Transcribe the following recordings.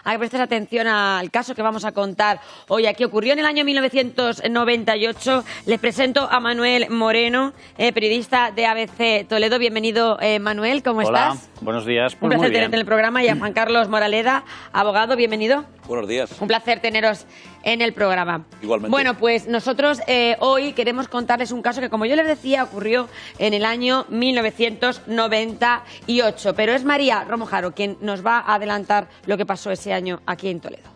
a que prestes atención al caso que vamos a contar hoy aquí. Ocurrió en el año 1998. Les presento a Manuel Moreno, periodista de ABC Toledo. Bienvenido, Manuel, ¿cómo estás? Hola, buenos días. Un placer tenerte en el programa. Y a Juan Carlos Moraleda, abogado, bienvenido. Buenos días. Un placer teneros en el programa. Igualmente. Bueno, pues nosotros hoy queremos contarles un caso que, como yo les decía, ocurrió en el año 1998. Pero es María Romojaro quien nos va a adelantar lo que pasó ese año aquí en Toledo.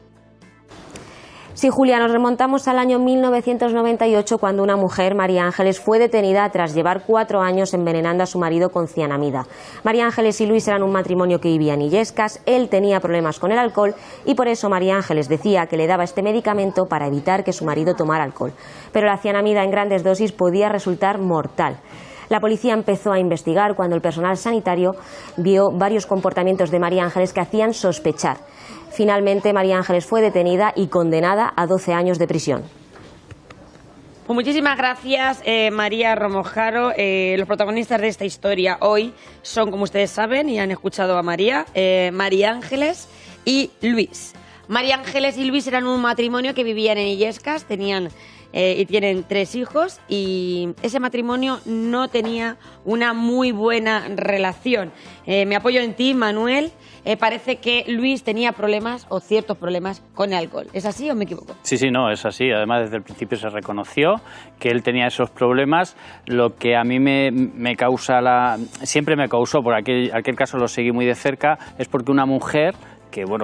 Sí, Julia, nos remontamos al año 1998 cuando una mujer, María Ángeles, fue detenida tras llevar 4 años envenenando a su marido con cianamida. María Ángeles y Luis eran un matrimonio que vivía en Illescas, él tenía problemas con el alcohol y por eso María Ángeles decía que le daba este medicamento para evitar que su marido tomara alcohol. Pero la cianamida en grandes dosis podía resultar mortal. La policía empezó a investigar cuando el personal sanitario vio varios comportamientos de María Ángeles que hacían sospechar. Finalmente, María Ángeles fue detenida y condenada a 12 años de prisión. Pues muchísimas gracias, María Romojaro. Los protagonistas de esta historia hoy son, como ustedes saben, y han escuchado a María, María Ángeles y Luis. María Ángeles y Luis eran un matrimonio que vivían en Illescas, tenían y tienen 3 hijos, y ese matrimonio no tenía una muy buena relación. Me apoyo en ti, Manuel. Parece que Luis tenía problemas o ciertos problemas con el alcohol. ¿Es así o me equivoco? Sí, no, es así. Además, desde el principio se reconoció que él tenía esos problemas. Lo que a mí me causa siempre me causó, por aquel caso lo seguí muy de cerca, es porque una mujer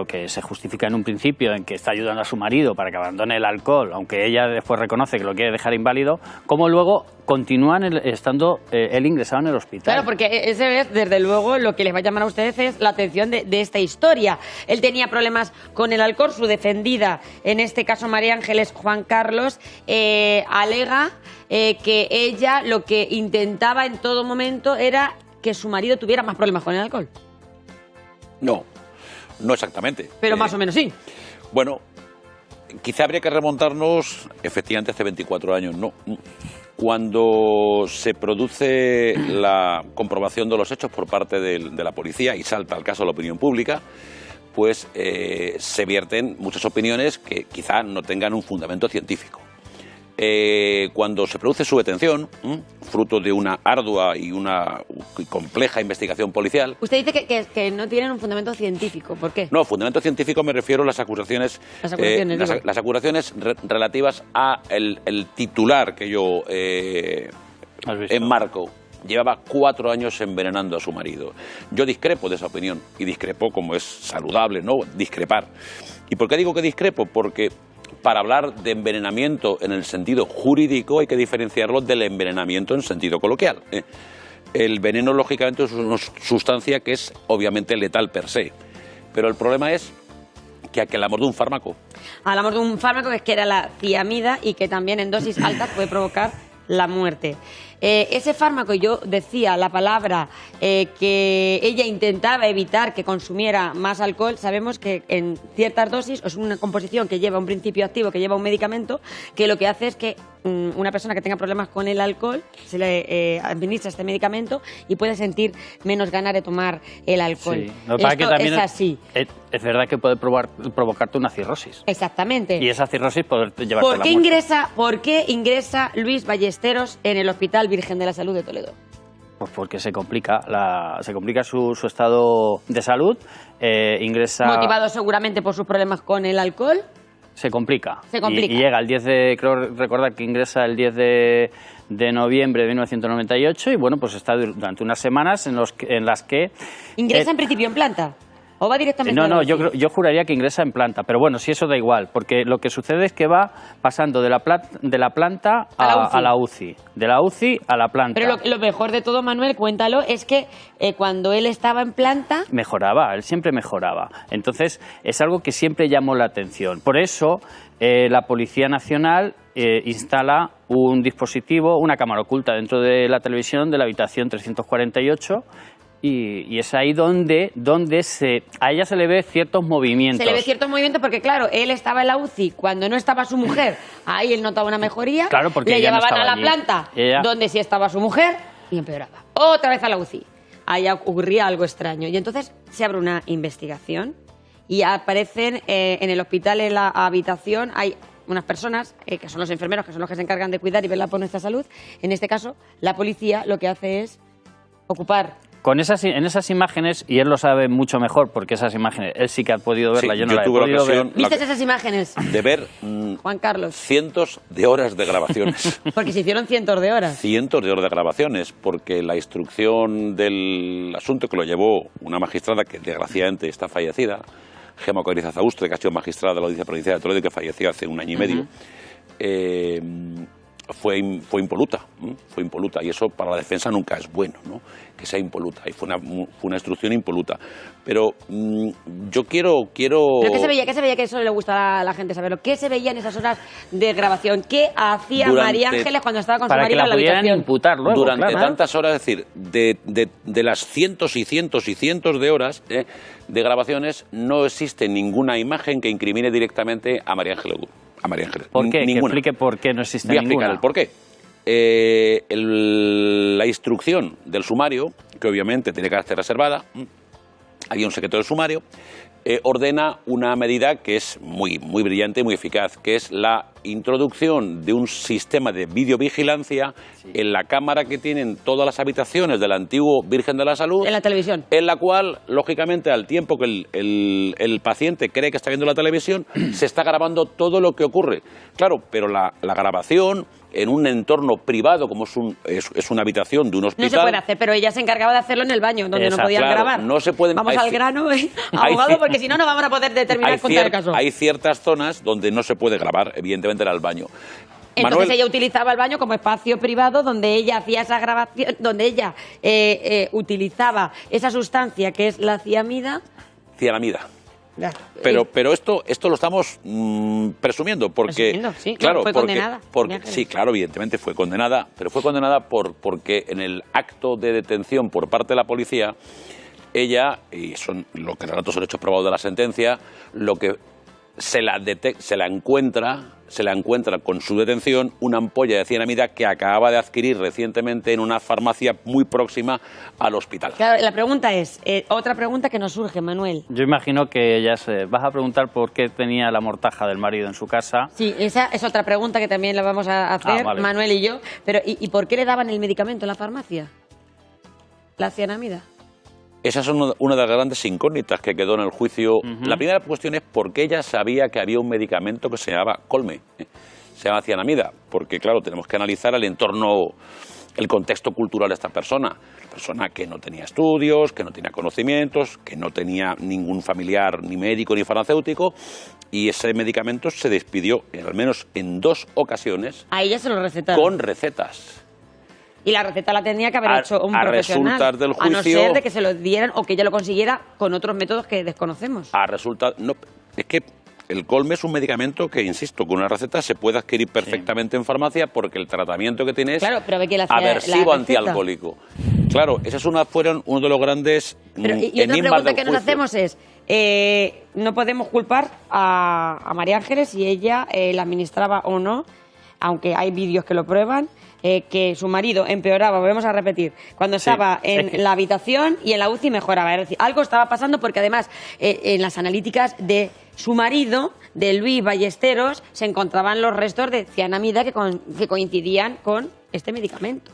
que se justifica en un principio en que está ayudando a su marido para que abandone el alcohol, aunque ella después reconoce que lo quiere dejar inválido, como luego continúan estando él ingresado en el hospital. Claro, porque ese es, desde luego, lo que les va a llamar a ustedes es la atención de esta historia. Él tenía problemas con el alcohol, su defendida, en este caso María Ángeles, Juan Carlos, alega que ella lo que intentaba en todo momento era que su marido tuviera más problemas con el alcohol. No exactamente. Pero más o menos sí. Bueno, quizá habría que remontarnos efectivamente hace 24 años, ¿no? Cuando se produce la comprobación de los hechos por parte de la policía y salta al caso de la opinión pública, pues se vierten muchas opiniones que quizá no tengan un fundamento científico. Cuando se produce su detención, fruto de una ardua y una compleja investigación policial... Usted dice que no tienen un fundamento científico. ¿Por qué? No, fundamento científico me refiero a las acusaciones... Las acusaciones relativas a el titular que yo enmarco. Llevaba 4 años envenenando a su marido. Yo discrepo de esa opinión, y discrepo como es saludable, ¿no? Discrepar. ¿Y por qué digo que discrepo? Porque para hablar de envenenamiento en el sentido jurídico hay que diferenciarlo del envenenamiento en sentido coloquial. El veneno, lógicamente, es una sustancia que es obviamente letal per se. Pero el problema es que hablamos de un fármaco. Hablamos de un fármaco que era la ciamida y que también en dosis altas puede provocar la muerte. Ese fármaco, yo decía la palabra que ella intentaba evitar que consumiera más alcohol. Sabemos que en ciertas dosis es una composición que lleva un principio activo, que lleva un medicamento, que lo que hace es que una persona que tenga problemas con el alcohol se le administra este medicamento y puede sentir menos ganas de tomar el alcohol. Sí. Esto que también es así. Es verdad que puede provocarte una cirrosis. Exactamente. Y esa cirrosis puede llevarte a la muerte. ¿Por qué ingresa Luis Ballesteros en el Hospital Virgen de la Salud de Toledo? Pues porque se complica su estado de salud, ingresa... Motivado seguramente por sus problemas con el alcohol. Se complica. Y llega el 10 de... Creo recordar que ingresa el 10 de noviembre de 1998 y bueno, pues está durante unas semanas en las que... ¿Ingresa en principio en planta? ¿O va directamente a la UCI? Yo juraría que ingresa en planta, pero bueno, si eso da igual, porque lo que sucede es que va pasando de la planta a la UCI, de la UCI a la planta. Pero lo mejor de todo, Manuel, cuéntalo, es que cuando él estaba en planta... Mejoraba, él siempre mejoraba. Entonces, es algo que siempre llamó la atención. Por eso, la Policía Nacional instala un dispositivo, una cámara oculta dentro de la televisión de la habitación 348, y es ahí donde a ella se le ve ciertos movimientos. Se le ve ciertos movimientos porque, claro, él estaba en la UCI cuando no estaba su mujer. Ahí él notaba una mejoría. Claro, porque le llevaban no a la allí. planta donde sí estaba su mujer y empeoraba. Otra vez a la UCI. Ahí ocurría algo extraño. Y entonces se abre una investigación y aparecen en el hospital, en la habitación, hay unas personas que son los enfermeros, que son los que se encargan de cuidar y velar por nuestra salud. En este caso, la policía lo que hace es ocupar. En esas imágenes, y él lo sabe mucho mejor, porque esas imágenes, él sí que ha podido verlas, yo no las he podido ver. ¿Viste esas imágenes? De ver Juan Carlos. cientos de horas de grabaciones. Porque se hicieron cientos de horas. Cientos de horas de grabaciones, porque la instrucción del asunto que lo llevó una magistrada que desgraciadamente está fallecida, Gema Coiriza Zaustre, que ha sido magistrada de la Audiencia Provincial de Toledo y que falleció hace un año y medio, fue impoluta, y eso para la defensa nunca es bueno, ¿no? Que sea impoluta, y fue una instrucción impoluta. Pero yo quiero... ¿Pero qué se veía? Que eso le gusta a la gente saberlo. ¿Qué se veía en esas horas de grabación? ¿Qué hacía María Ángeles cuando estaba con su marido en la habitación? Para que la pudieran imputar luego, durante tantas horas, es decir, de las cientos y cientos y cientos de horas de grabaciones, no existe ninguna imagen que incrimine directamente a María Ángeles. ¿Por qué? Ninguna. Que explique por qué no existe ninguna. Voy a explicar el por qué. La instrucción del sumario, que obviamente tiene carácter reservada, había un secreto del sumario, ordena una medida que es muy, muy brillante y muy eficaz, que es la introducción de un sistema de videovigilancia en la cámara que tienen todas las habitaciones del antiguo Virgen de la Salud. En la televisión. En la cual, lógicamente, al tiempo que el paciente cree que está viendo la televisión, se está grabando todo lo que ocurre. Claro, pero la grabación en un entorno privado, como es una habitación de un hospital... No se puede hacer, pero ella se encargaba de hacerlo en el baño, donde no podían grabar. No se pueden... Vamos al grano, abogado, porque si no, no vamos a poder determinar contra el caso. Hay ciertas zonas donde no se puede grabar, evidentemente era el baño. Entonces Manuel, ella utilizaba el baño como espacio privado donde ella hacía esa grabación, donde ella utilizaba esa sustancia que es la cianamida. Pero esto lo estamos presumiendo porque sí, claro, fue condenada. Sí, claro, evidentemente fue condenada, pero fue condenada porque en el acto de detención por parte de la policía, ella, y son lo que relato son hechos probados de la sentencia, lo que se la encuentra con su detención una ampolla de cianamida que acababa de adquirir recientemente en una farmacia muy próxima al hospital. Claro, la pregunta es, otra pregunta que nos surge, Manuel. Yo imagino que ella vas a preguntar por qué tenía la mortaja del marido en su casa. Sí, esa es otra pregunta que también la vamos a hacer, vale. Manuel y yo. Pero ¿y por qué le daban el medicamento en la farmacia? La cianamida. Esa es una de las grandes incógnitas que quedó en el juicio. La primera cuestión es por qué ella sabía que había un medicamento que se llamaba Colme, se llama cianamida, porque claro, tenemos que analizar el entorno, el contexto cultural de esta persona que no tenía estudios, que no tenía conocimientos, que no tenía ningún familiar ni médico ni farmacéutico, y ese medicamento se despidió al menos en 2 ocasiones. A ella se lo recetaron. Con recetas. Y la receta la tenía que haber hecho un profesional. Resultas del juicio, a no ser de que se lo dieran o que ella lo consiguiera con otros métodos que desconocemos. No, es que el Colme es un medicamento que, insisto, con una receta se puede adquirir perfectamente en farmacia porque el tratamiento que tiene es aversivo antialcohólico. Claro, esos fueron uno de los grandes enigmas del juicio. Y otra pregunta que nos hacemos es, no podemos culpar a María Ángeles si ella la administraba o no, aunque hay vídeos que lo prueban, que su marido empeoraba, volvemos a repetir, cuando estaba en la habitación y en la UCI mejoraba. Es decir, algo estaba pasando porque además en las analíticas de su marido, de Luis Ballesteros, se encontraban los restos de cianamida que coincidían con este medicamento.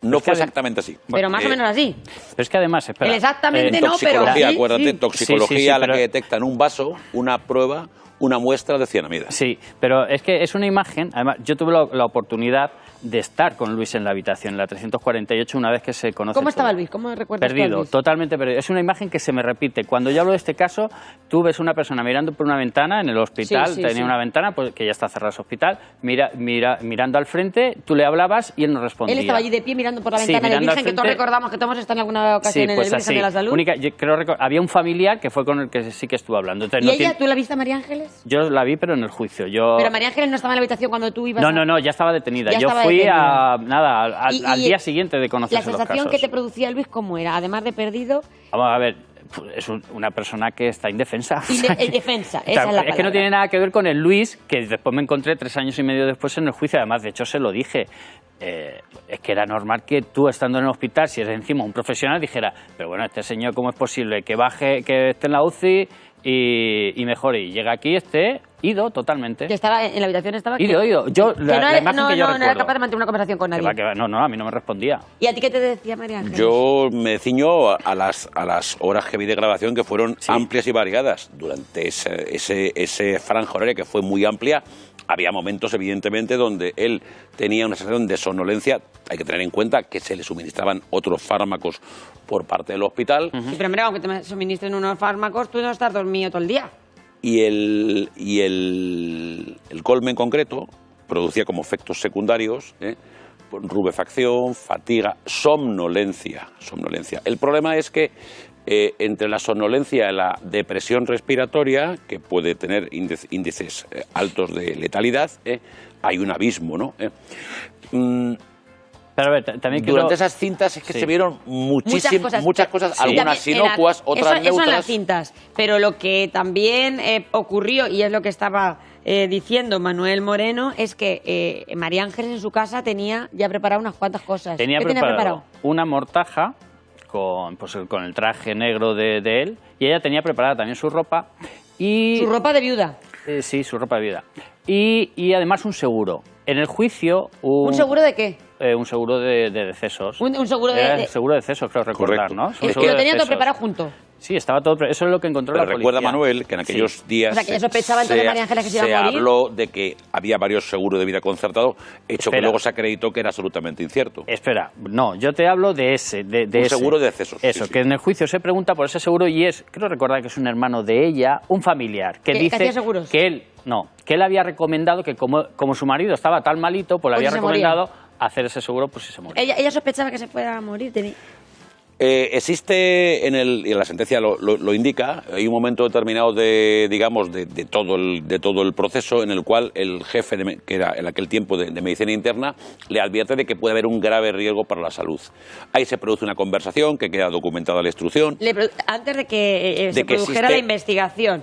No fue exactamente así. Pero más o menos así. Pero es que además, espera. Exactamente no, pero toxicología, así, acuérdate, toxicología, pero la que detecta en un vaso una prueba, una muestra de cianamida. Sí, pero es que es una imagen, además yo tuve la oportunidad de estar con Luis en la habitación, en la 348, una vez que se conoce. ¿Cómo estaba todo. Luis? ¿Cómo recuerdas Perdido, Luis? Totalmente perdido. Es una imagen que se me repite. Cuando yo hablo de este caso, tú ves una persona mirando por una ventana en el hospital, tenía una ventana, pues, que ya está cerrado ese hospital, mirando al frente, tú le hablabas y él no respondía. Él estaba allí de pie mirando por la ventana del Virgen, que todos recordamos que todos están en alguna ocasión en el Virgen de la Salud. Había un familiar que fue con el que sí que estuve hablando. Entonces, ¿Y ella, tú la viste a María Ángeles? Yo la vi, pero en el juicio. Pero María Ángeles no estaba en la habitación cuando tú ibas. No, ya estaba detenida. Yo fui al día siguiente de conocer los casos. ¿La sensación que te producía Luis cómo era? Además de perdido. Vamos a ver, es una persona que está indefensa. Indefensa, esa es la palabra. Es que no tiene nada que ver con el Luis, que después me encontré 3 años y medio después en el juicio. Además, de hecho, se lo dije. Es que era normal que tú, estando en el hospital, si eres encima un profesional, dijera, pero bueno, este señor, ¿cómo es posible que baje, que esté en la UCI y mejore. Y llega aquí ido totalmente. Que estaba en la habitación, estaba... Ido. Yo, la imagen que yo no era recuerdo. capaz de mantener una conversación con nadie. Que va, no, a mí no me respondía. ¿Y a ti qué te decía María Ángeles? Yo me ciño a las horas que vi de grabación, que fueron amplias y variadas. Durante ese franja horaria, que fue muy amplia, había momentos, evidentemente, donde él tenía una sensación de somnolencia. Hay que tener en cuenta que se le suministraban otros fármacos por parte del hospital. Sí, pero hombre, aunque te suministren unos fármacos, tú no estás dormido todo el día. Y el colme en concreto producía como efectos secundarios rubefacción, fatiga, somnolencia. El problema es que entre la somnolencia y la depresión respiratoria, que puede tener índices altos de letalidad, hay un abismo, ¿no? Pero a ver, también durante esas cintas es que se vieron muchas cosas, sí, algunas inocuas, otras neutras. Eso en las cintas, pero lo que también ocurrió, y es lo que estaba diciendo Manuel Moreno, es que María Ángeles en su casa tenía ya preparado unas cuantas cosas. Tenía preparado una mortaja con el traje negro de él, y ella tenía preparada también su ropa. Y, ¿su ropa de viuda? Sí, su ropa de viuda. Y además un seguro. En el juicio... ¿Un seguro de qué? Un seguro de decesos. Un seguro de... seguro de decesos, creo recordar, ¿no? Es que lo tenía todo preparado junto. Sí, estaba todo... Eso es lo que encontró la policía. Recuerda, Manuel, que en aquellos días... O sea, que ya sospechaba entonces María Ángeles que se iba a morir. Se habló de que había varios seguros de vida concertados, hecho que luego se acreditó que era absolutamente incierto. Espera, no, yo te hablo de ese. Un seguro de decesos. Eso, que en el juicio se pregunta por ese seguro y creo recordar que es un hermano de ella, un familiar, que dice hacía seguros. que él había recomendado que como su marido estaba tan malito, pues le había recomendado hacer ese seguro por si se moría. Ella sospechaba que se fuera a morir. Existe y la sentencia lo indica, hay un momento determinado de todo el proceso en el cual el jefe que era en aquel tiempo de medicina interna le advierte de que puede haber un grave riesgo para la salud. Ahí se produce una conversación que queda documentada en la instrucción. Antes de que se produjera la investigación.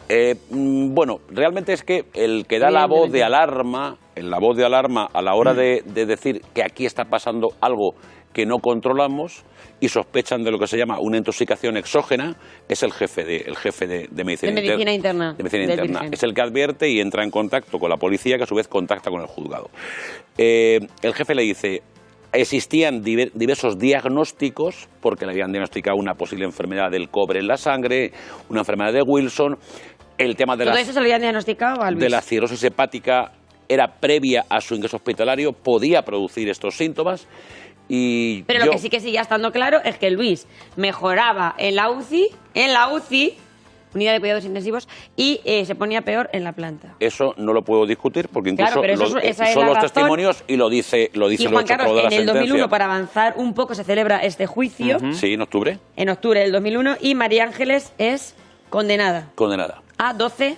Bueno, realmente es que el que da la voz de alarma, a la hora de decir que aquí está pasando algo que no controlamos y sospechan de lo que se llama una intoxicación exógena, es el jefe de medicina interna. Es el que advierte y entra en contacto con la policía, que a su vez contacta con el juzgado. El jefe le dice, existían diversos diagnósticos, porque le habían diagnosticado una posible enfermedad del cobre en la sangre, una enfermedad de Wilson, el tema de ¿todo eso se lo habían diagnosticado a Luis? De la cirrosis hepática era previa a su ingreso hospitalario, podía producir estos síntomas. Pero lo que sí que sigue estando claro es que Luis mejoraba en la UCI, unidad de cuidados intensivos, y se ponía peor en la planta. Eso no lo puedo discutir porque incluso esa son los testimonios y lo dice y Juan Carlos, en el 2001, para avanzar un poco, se celebra este juicio. Sí, en octubre. En octubre del 2001, y María Ángeles es condenada. A 12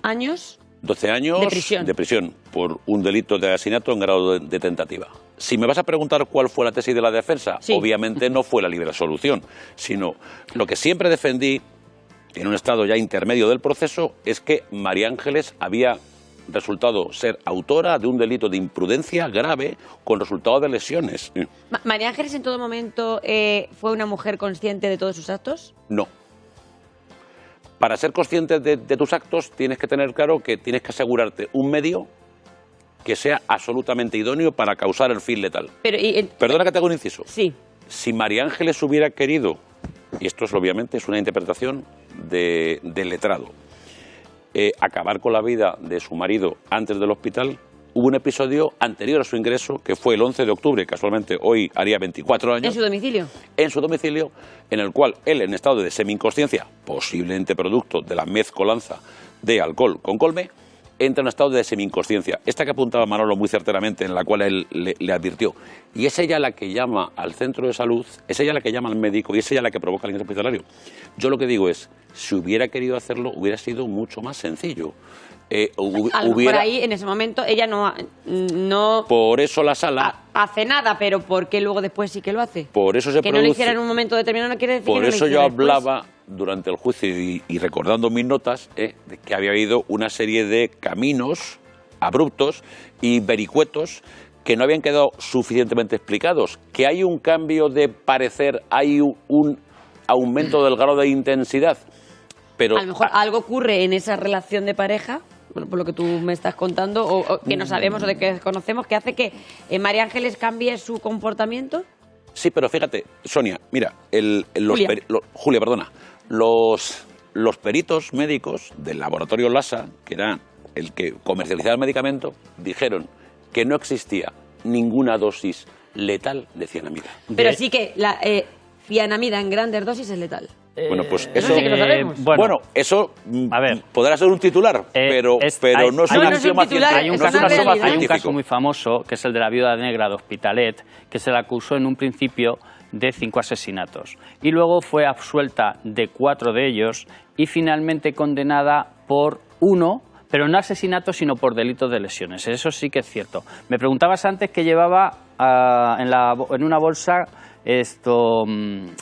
años. 12 años de prisión por un delito de asesinato en grado de tentativa. Si me vas a preguntar cuál fue la tesis de la defensa, obviamente no fue la libre absolución, sino lo que siempre defendí, en un estado ya intermedio del proceso, es que María Ángeles había resultado ser autora de un delito de imprudencia grave con resultado de lesiones. ¿María Ángeles en todo momento fue una mujer consciente de todos sus actos? No. Para ser consciente de tus actos tienes que tener claro que tienes que asegurarte un medio que sea absolutamente idóneo para causar el fin letal. Perdona que te haga un inciso. Sí. Si María Ángeles hubiera querido, y esto obviamente es una interpretación del letrado, acabar con la vida de su marido antes del hospital, hubo un episodio anterior a su ingreso, que fue el 11 de octubre, casualmente hoy haría 24 años. ¿En su domicilio? En su domicilio, en el cual él, en estado de semi-inconsciencia, posiblemente producto de la mezcolanza de alcohol con colme, entra en un estado de semi-inconsciencia. Esta que apuntaba Manolo muy certeramente, en la cual él le advirtió. Y es ella la que llama al centro de salud, es ella la que llama al médico y es ella la que provoca el ingreso hospitalario. Yo lo que digo es, si hubiera querido hacerlo, hubiera sido mucho más sencillo. A lo mejor ahí, en ese momento, ella no por eso la sala hace nada, pero ¿por qué luego después sí que lo hace? Por eso se que no lo hiciera en un momento determinado no quiere decir que no lo hiciera. Por eso yo hablaba durante el juicio y recordando mis notas, de que había habido una serie de caminos abruptos y vericuetos que no habían quedado suficientemente explicados, que hay un cambio de parecer, hay un aumento del grado de intensidad. Pero a lo mejor algo ocurre en esa relación de pareja, por lo que tú me estás contando, o que no sabemos o de que desconocemos, que hace que María Ángeles cambie su comportamiento. sí, pero fíjate, Sonia, mira, Julia. Julia, perdona, los peritos médicos del laboratorio Lassa, que era el que comercializaba el medicamento, dijeron que no existía ninguna dosis letal de cianamida. Pero sí que la cianamida en grandes dosis es letal. Bueno, pues Eso eso, sí que lo sabemos. bueno, eso a ver. podrá ser un titular, pero no es no, una no es un axioma titular, científico. Hay un, es caso, una realidad. hay un caso científico. muy famoso, que es el de la viuda negra de Hospitalet, que se la acusó en un principio de 5 asesinatos. Y luego fue absuelta de 4 de ellos y finalmente condenada por 1, pero no asesinato, sino por delitos de lesiones. Eso sí que es cierto. Me preguntabas antes que llevaba en una bolsa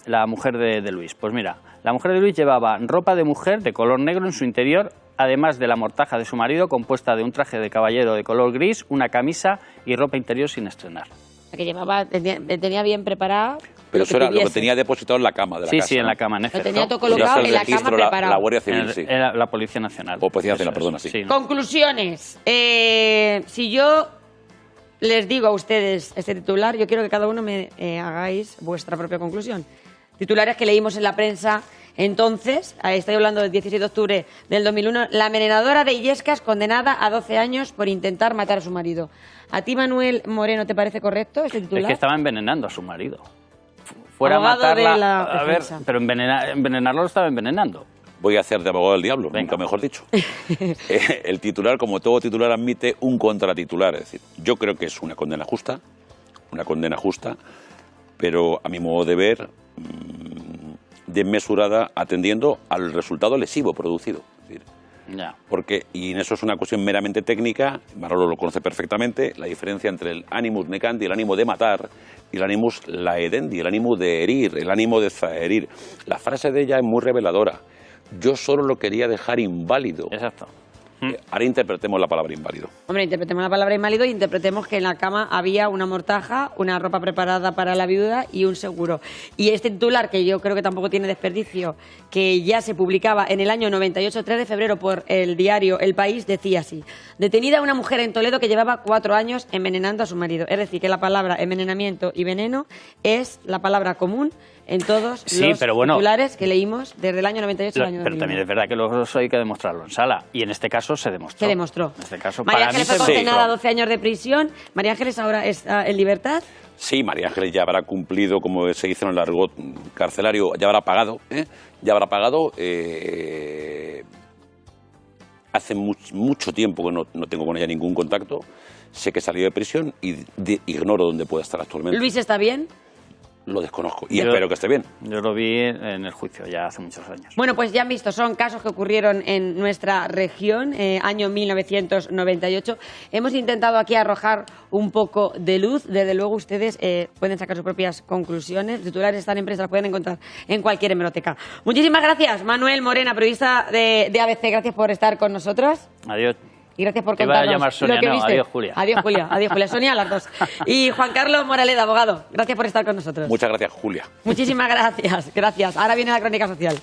la mujer de Luis. Pues mira, la mujer de Luis llevaba ropa de mujer de color negro en su interior, además de la mortaja de su marido, compuesta de un traje de caballero de color gris, una camisa y ropa interior sin estrenar. La que llevaba, tenía bien preparada. Pero eso era lo que tuviese. tenía depositado en la cama de la casa. Sí, en ¿no? la cama, en efecto. tenía todo Podía colocado hacer en la registro cama preparado. la Guardia Civil, sí. Era la Policía Nacional. O Policía Nacional, Eso perdona, es, sí. ¿no? Conclusiones. Si yo les digo a ustedes este titular, yo quiero que cada uno me hagáis vuestra propia conclusión. Titulares que leímos en la prensa entonces, estoy hablando del 16 de octubre del 2001, la envenenadora de Illescas condenada a 12 años por intentar matar a su marido. ¿A ti, Manuel Moreno, te parece correcto este titular? Es que estaba envenenando a su marido. Fuera a Abogado matarla, de la a ver, defensa. pero envenenarlo lo estaba envenenando. Voy a hacer de abogado del diablo, Venga. nunca mejor dicho. El titular, como todo titular, admite un contratitular. Es decir, yo creo que es una condena justa, pero a mi modo de ver, desmesurada, atendiendo al resultado lesivo producido. Es decir, Ya. porque, y en eso es una cuestión meramente técnica, Manolo lo conoce perfectamente, la diferencia entre el animus necandi, el ánimo de matar, y el animus laedendi, el ánimo de herir, el ánimo de zaherir. La frase de ella es muy reveladora. Yo solo lo quería dejar inválido. Exacto. Ahora interpretemos la palabra inválido. Hombre, interpretemos la palabra inválido y interpretemos que en la cama había una mortaja, una ropa preparada para la viuda y un seguro. Y este titular, que yo creo que tampoco tiene desperdicio, que ya se publicaba en el año 98, 3 de febrero, por el diario El País, decía así: detenida una mujer en Toledo que llevaba 4 años envenenando a su marido. Es decir, que la palabra envenenamiento y veneno es la palabra común en todos los titulares que leímos desde el año 98 al año 2001. Pero también es verdad que luego eso hay que demostrarlo en sala. Y en este caso se demostró. Se demostró. En este caso, María para mí Ángeles fue se condenada a demostró. 12 años de prisión. María Ángeles ahora está en libertad. Sí, María Ángeles ya habrá cumplido, como se dice en el argot carcelario, ya habrá pagado. Ya habrá pagado. Hace mucho tiempo que no tengo con ella ningún contacto. Sé que salió de prisión y ignoro dónde puede estar actualmente. ¿Luis está bien? Lo desconozco y espero que esté bien. Yo lo vi en el juicio ya hace muchos años. Bueno, pues ya han visto, son casos que ocurrieron en nuestra región, año 1998. Hemos intentado aquí arrojar un poco de luz. Desde luego ustedes pueden sacar sus propias conclusiones. Los titulares están en prensa, los pueden encontrar en cualquier hemeroteca. Muchísimas gracias, Manuel Morena, periodista de ABC. Gracias por estar con nosotros. Adiós. Y gracias por Te iba a contarnos llamar Sonia, lo que no, viste. adiós, Julia. Adiós, Julia. Adiós, Julia. Sonia, a las dos. Y Juan Carlos Moraleda, abogado. Gracias por estar con nosotros. Muchas gracias, Julia. Muchísimas gracias. Gracias. Ahora viene la crónica social.